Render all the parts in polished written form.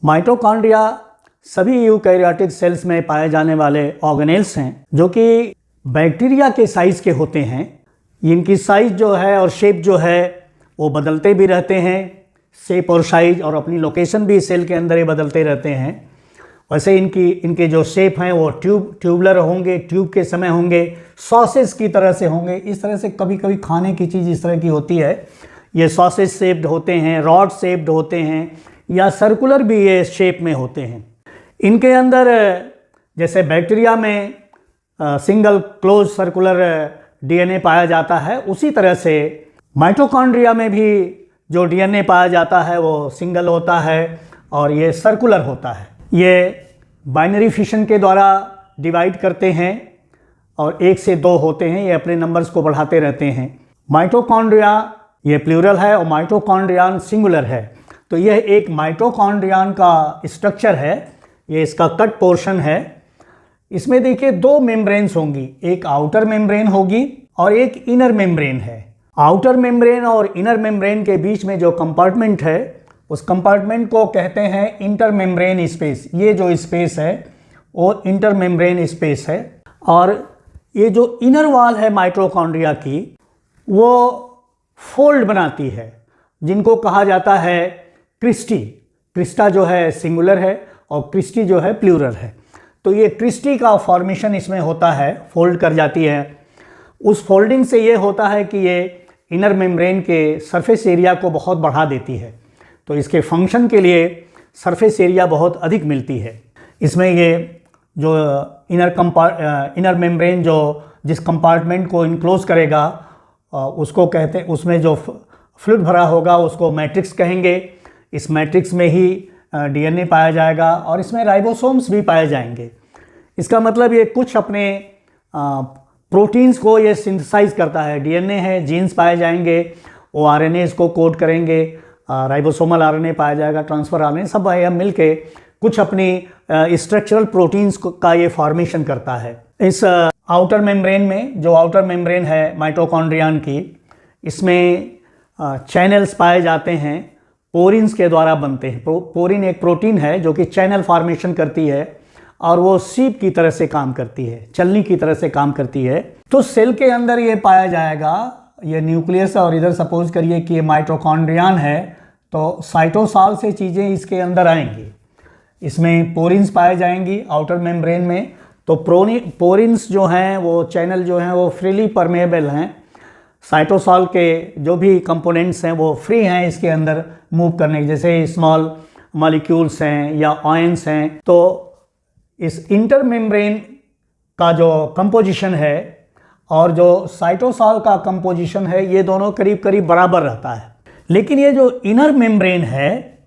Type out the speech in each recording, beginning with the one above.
Mitochondria सभी eukaryotic cells में पाए जाने वाले ऑर्गेनेल्स हैं जो कि बैक्टीरिया के साइज़ के होते हैं। इनकी साइज़ जो है और शेप जो है वो बदलते भी रहते हैं, शेप और साइज और अपनी लोकेशन भी सेल के अंदर ही बदलते रहते हैं। वैसे इनके जो शेप हैं वो ट्यूबुलर होंगे, ट्यूब के समय होंगे, सॉसेज की तरह से होंगे। इस तरह से कभी कभी खाने की चीज़ इस तरह की होती है, ये सॉसेज शेप्ड होते हैं, रॉड शेप्ड होते हैं या सर्कुलर भी ये शेप में होते हैं। इनके अंदर जैसे बैक्टीरिया में सिंगल क्लोज सर्कुलर डीएनए पाया जाता है, उसी तरह से माइटोकॉन्ड्रिया में भी जो डीएनए पाया जाता है वो सिंगल होता है और ये सर्कुलर होता है। ये बाइनरी फिशन के द्वारा डिवाइड करते हैं और 1 से 2 होते हैं, ये अपने नंबर्स को बढ़ाते रहते हैं। माइटोकॉन्ड्रिया ये प्लूरल है और माइटोकॉन्ड्रियान सिंगुलर है। तो यह एक माइटोकॉन्ड्रियान का स्ट्रक्चर है, ये इसका कट पोर्शन है। इसमें देखिए 2 मेम्ब्रेन्स होंगी, एक आउटर मेम्ब्रेन होगी और एक इनर मेम्ब्रेन है। आउटर मेम्ब्रेन और इनर मेम्ब्रेन के बीच में जो कंपार्टमेंट है उस कंपार्टमेंट को कहते हैं इंटर मेम्ब्रेन स्पेस। ये जो स्पेस है वो इंटर मेम्ब्रेन स्पेस है। और ये जो इनर वॉल है माइटोकॉन्ड्रिया की वो फोल्ड बनाती है, जिनको कहा जाता है क्रिस्टी। क्रिस्टा जो है सिंगुलर है और क्रिस्टी जो है प्लूरल है। तो ये क्रिस्टी का फॉर्मेशन इसमें होता है, फोल्ड कर जाती है। उस फोल्डिंग से ये होता है कि ये इनर मेम्ब्रेन के सरफेस एरिया को बहुत बढ़ा देती है, तो इसके फंक्शन के लिए सरफेस एरिया बहुत अधिक मिलती है। इसमें ये जो इनर मेम्ब्रेन जो जिस कंपार्टमेंट को इनक्लोज करेगा उसको कहते हैं, उसमें जो फ्लूइड भरा होगा उसको मैट्रिक्स कहेंगे। इस मैट्रिक्स में ही डीएनए पाया जाएगा और इसमें राइबोसोम्स भी पाए जाएंगे। इसका मतलब ये कुछ अपने प्रोटीन्स को ये सिंथेसाइज करता है। डीएनए है, जीन्स पाए जाएंगे, वो आरएनए इसको कोड करेंगे, राइबोसोमल आरएनए पाया जाएगा, ट्रांसफर आरएनए, सब यह मिलके कुछ अपनी स्ट्रक्चरल प्रोटीन्स का ये फॉर्मेशन करता है। इस आउटर मेम्ब्रेन में, जो आउटर मेम्ब्रेन है माइटोकॉन्ड्रियान की, इसमें चैनल्स पाए जाते हैं, पोरिन्स के द्वारा बनते हैं। पोरिन एक प्रोटीन है जो कि चैनल फॉर्मेशन करती है और वो सीप की तरह से काम करती है, चलनी की तरह से काम करती है। तो सेल के अंदर ये पाया जाएगा, ये न्यूक्लियस और इधर सपोज करिए कि ये माइटोकॉन्ड्रियान है, तो साइटोसॉल से चीज़ें इसके अंदर आएंगी। इसमें पोरिन्स पाए जाएंगी आउटर मेम्ब्रेन में। तो पोरिन्स जो हैं वो चैनल जो हैं वो फ्रीली परमेएबल हैं। साइटोसॉल के जो भी कंपोनेंट्स हैं वो फ्री हैं इसके अंदर मूव करने के, जैसे स्मॉल मॉलिक्यूल्स हैं या आयंस हैं। तो इस इंटर मेम्ब्रेन का जो कंपोजिशन है और जो साइटोसॉल का कंपोजिशन है ये दोनों करीब करीब बराबर रहता है। लेकिन ये जो इनर मेम्ब्रेन है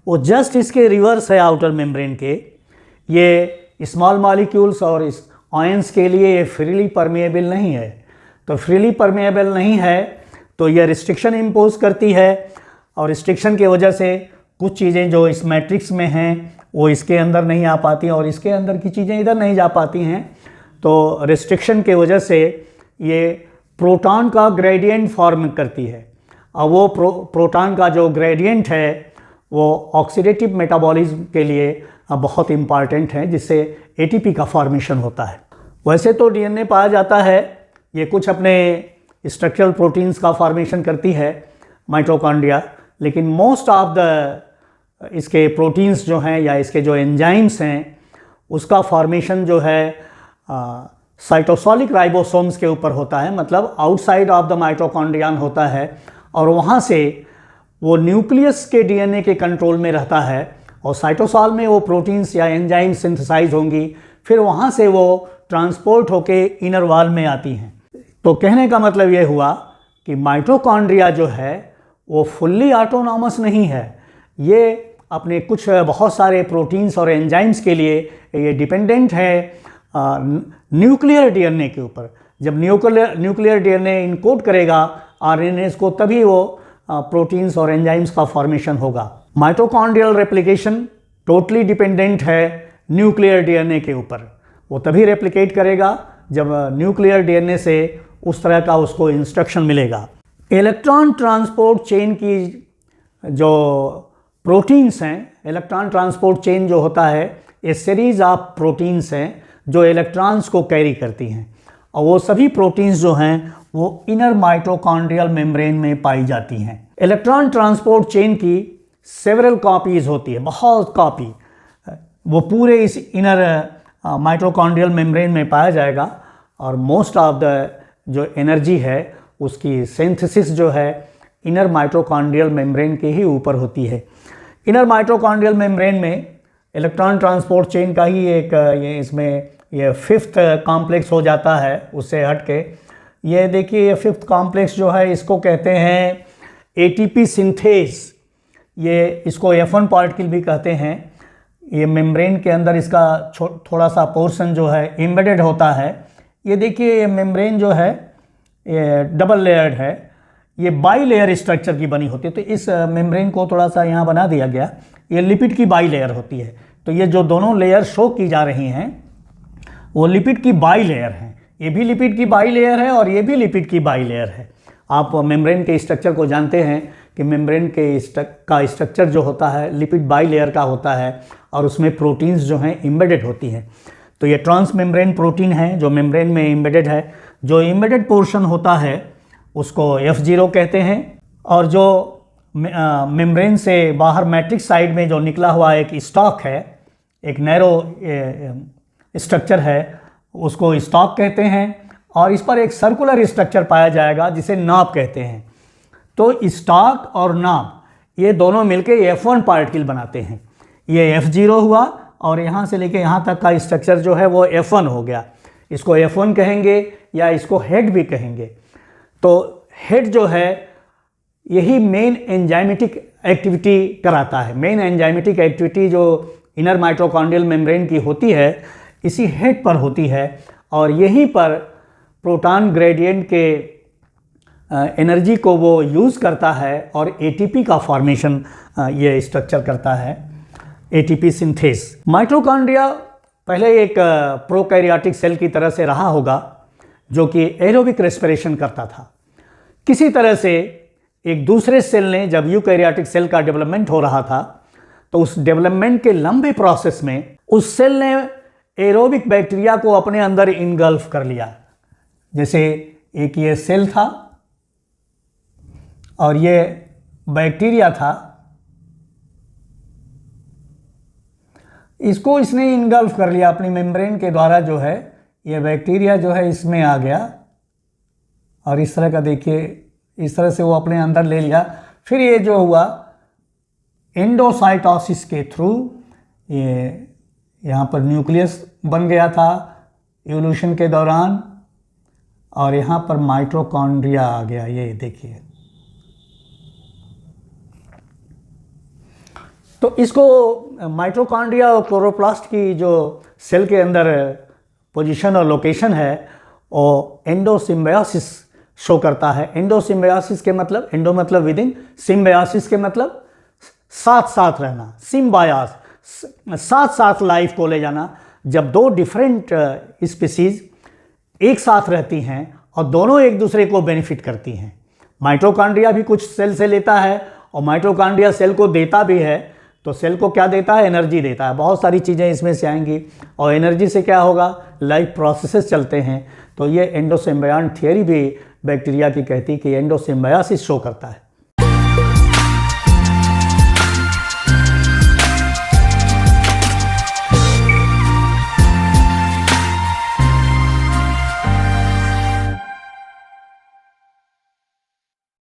वो जस्ट इसके रिवर्स है आउटर मेम्ब्रेन के। ये स्मॉल मॉलिक्यूल्स और इस आयंस के लिए ये फ्रीली परमेएबल नहीं है। तो फ्रीली परमेएबल नहीं है तो ये रिस्ट्रिक्शन इम्पोज करती है और रिस्ट्रिक्शन की वजह से कुछ चीज़ें जो इस मैट्रिक्स में हैं वो इसके अंदर नहीं आ पाती और इसके अंदर की चीज़ें इधर नहीं जा पाती हैं। तो रिस्ट्रिक्शन के वजह से ये प्रोटॉन का ग्रेडियंट फॉर्म करती है और वो प्रोटॉन का जो ग्रेडियंट है वो ऑक्सीडेटिव मेटाबॉलिज्म के लिए बहुत इम्पॉर्टेंट है, जिससे एटीपी का फॉर्मेशन होता है। वैसे तो डीएनए पाया जाता है, ये कुछ अपने स्ट्रक्चरल प्रोटीन्स का फॉर्मेशन करती है माइटोकॉन्ड्रिया, लेकिन मोस्ट ऑफ द इसके प्रोटीन्स जो हैं या इसके जो एंजाइम्स हैं उसका फॉर्मेशन जो है साइटोसॉलिक राइबोसोम्स के ऊपर होता है, मतलब आउटसाइड ऑफ द माइटोकॉन्ड्रियान होता है और वहाँ से वो न्यूक्लियस के डीएनए के कंट्रोल में रहता है और साइटोसॉल में वो प्रोटीन्स या एंजाइम सिंथेसाइज होंगी, फिर वहाँ से वो ट्रांसपोर्ट होके इनर वॉल में आती हैं। तो कहने का मतलब ये हुआ कि माइटोकॉन्ड्रिया जो है वो फुल्ली ऑटोनॉमस नहीं है, ये अपने कुछ बहुत सारे प्रोटीन्स और एंजाइम्स के लिए ये डिपेंडेंट है न्यूक्लियर डीएनए के ऊपर। जब न्यूक्लियर डीएनए इनकोड करेगा आरएनएस को, तभी वो प्रोटीन्स और एंजाइम्स का फॉर्मेशन होगा। माइटोकॉन्ड्रियल रेप्लिकेशन टोटली डिपेंडेंट है न्यूक्लियर डीएनए के ऊपर। वो तभी रेप्लिकेट करेगा जब न्यूक्लियर डीएनए से उस तरह का उसको इंस्ट्रक्शन मिलेगा। इलेक्ट्रॉन ट्रांसपोर्ट चेन की जो प्रोटीन्स हैं, इलेक्ट्रॉन ट्रांसपोर्ट चेन जो होता है ये सीरीज ऑफ प्रोटीन्स हैं जो इलेक्ट्रॉन्स को कैरी करती हैं, और वो सभी प्रोटीन्स जो हैं वो इनर माइटोकॉन्ड्रियल मेम्ब्रेन में पाई जाती हैं। इलेक्ट्रॉन ट्रांसपोर्ट चेन की सेवरल कॉपीज़ होती है, बहुत कॉपी, वो पूरे इस इनर माइटोकॉन्ड्रियल मेम्ब्रेन में पाया जाएगा, और मोस्ट ऑफ द जो एनर्जी है उसकी सिंथेसिस जो है इनर माइटोकॉन्ड्रियल मेम्ब्रेन के ही ऊपर होती है। इनर माइटोकॉन्ड्रियल मेम्ब्रेन में इलेक्ट्रॉन ट्रांसपोर्ट चेन का ही एक ये इसमें ये फिफ्थ कॉम्प्लेक्स हो जाता है उससे हट के। ये देखिए, ये फिफ्थ कॉम्प्लेक्स जो है इसको कहते हैं एटीपी सिंथेस, ये इसको F1 पार्टिकल भी कहते हैं। ये मेम्ब्रेन के अंदर इसका थोड़ा सा पोर्शन जो है एम्बेडेड होता है। ये देखिए, ये मेम्ब्रेन जो है ये डबल लेयर्ड है, ये बाई लेयर स्ट्रक्चर की बनी होती है। तो इस मेम्ब्रेन को थोड़ा सा यहाँ बना दिया गया, ये लिपिड की बाई लेयर होती है। तो ये जो दोनों लेयर शो की जा रही हैं वो लिपिड की बाई लेयर हैं, ये भी लिपिड की बाई लेयर है और ये भी लिपिड की बाई लेयर है। आप मेम्ब्रेन के स्ट्रक्चर को जानते हैं कि मेम्ब्रेन के स्ट्रक्चर जो होता है लिपिड बाई लेयर का होता है, और उसमें प्रोटीन्स जो हैं एम्बेडेड होती हैं। तो ये ट्रांस मेम्ब्रेन प्रोटीन है जो मेम्ब्रेन में एम्बेडेड है। जो एम्बेडेड पोर्शन होता है उसको F0 कहते हैं, और जो मेम्ब्रेन से बाहर मैट्रिक्स साइड में जो निकला हुआ एक स्टॉक है, एक नैरो स्ट्रक्चर है, उसको स्टॉक कहते हैं, और इस पर एक सर्कुलर स्ट्रक्चर पाया जाएगा जिसे नाप कहते हैं। तो स्टॉक और नाप ये दोनों मिलके F1 पार्टिकल बनाते हैं। ये F0 हुआ, और यहाँ से लेके यहाँ तक का स्ट्रक्चर जो है वो F1 हो गया। इसको F1 कहेंगे या इसको हेड भी कहेंगे। तो हेड जो है यही मेन एंजाइमेटिक एक्टिविटी कराता है। मेन एंजाइमेटिक एक्टिविटी जो इनर माइटोकॉन्ड्रियल मेम्ब्रेन की होती है इसी हेड पर होती है, और यहीं पर प्रोटॉन ग्रेडियंट के एनर्जी को वो यूज़ करता है और एटीपी का फॉर्मेशन ये स्ट्रक्चर करता है, एटीपी सिंथेस। माइटोकॉन्ड्रिया पहले एक प्रोकैरियोटिक सेल की तरह से रहा होगा जो कि एरोबिक रेस्पिरेशन करता था। किसी तरह से एक दूसरे सेल ने, जब यूकैरियोटिक सेल का डेवलपमेंट हो रहा था, तो उस डेवलपमेंट के लंबे प्रोसेस में उस सेल ने एरोबिक बैक्टीरिया को अपने अंदर इनगल्फ कर लिया। जैसे एक ये सेल था और ये बैक्टीरिया था, इसको इसने इनगल्फ कर लिया अपनी मेम्ब्रेन के द्वारा। जो है ये बैक्टीरिया जो है इसमें आ गया, और इस तरह का देखिए, इस तरह से वो अपने अंदर ले लिया। फिर ये जो हुआ एंडोसाइटोसिस के थ्रू ये यहाँ पर न्यूक्लियस बन गया था इवोल्यूशन के दौरान, और यहाँ पर माइटोकॉन्ड्रिया आ गया। ये देखिए, तो इसको माइटोकॉन्ड्रिया और क्लोरोप्लास्ट की जो सेल के अंदर पोजीशन और लोकेशन है वो एंडोसिम्बायोसिस शो करता है। एंडोसिम्बायोसिस के मतलब, एंडो मतलब विद इन, सिम्बायोसिस के मतलब साथ साथ रहना, सिम्बायोस साथ साथ लाइफ को ले जाना। जब दो डिफरेंट स्पीसीज एक साथ रहती हैं और दोनों एक दूसरे को बेनिफिट करती हैं। माइटोकॉन्ड्रिया भी कुछ सेल से लेता है और माइटोकॉन्ड्रिया सेल को देता भी है। तो सेल को क्या देता है? एनर्जी देता है। बहुत सारी चीज़ें इसमें से आएंगी, और एनर्जी से क्या होगा? लाइफ प्रोसेसेस चलते हैं। तो ये एंडोसिम्बायोट थियरी भी बैक्टीरिया की कहती है कि एंडोसिम्बायोसिस शो करता है।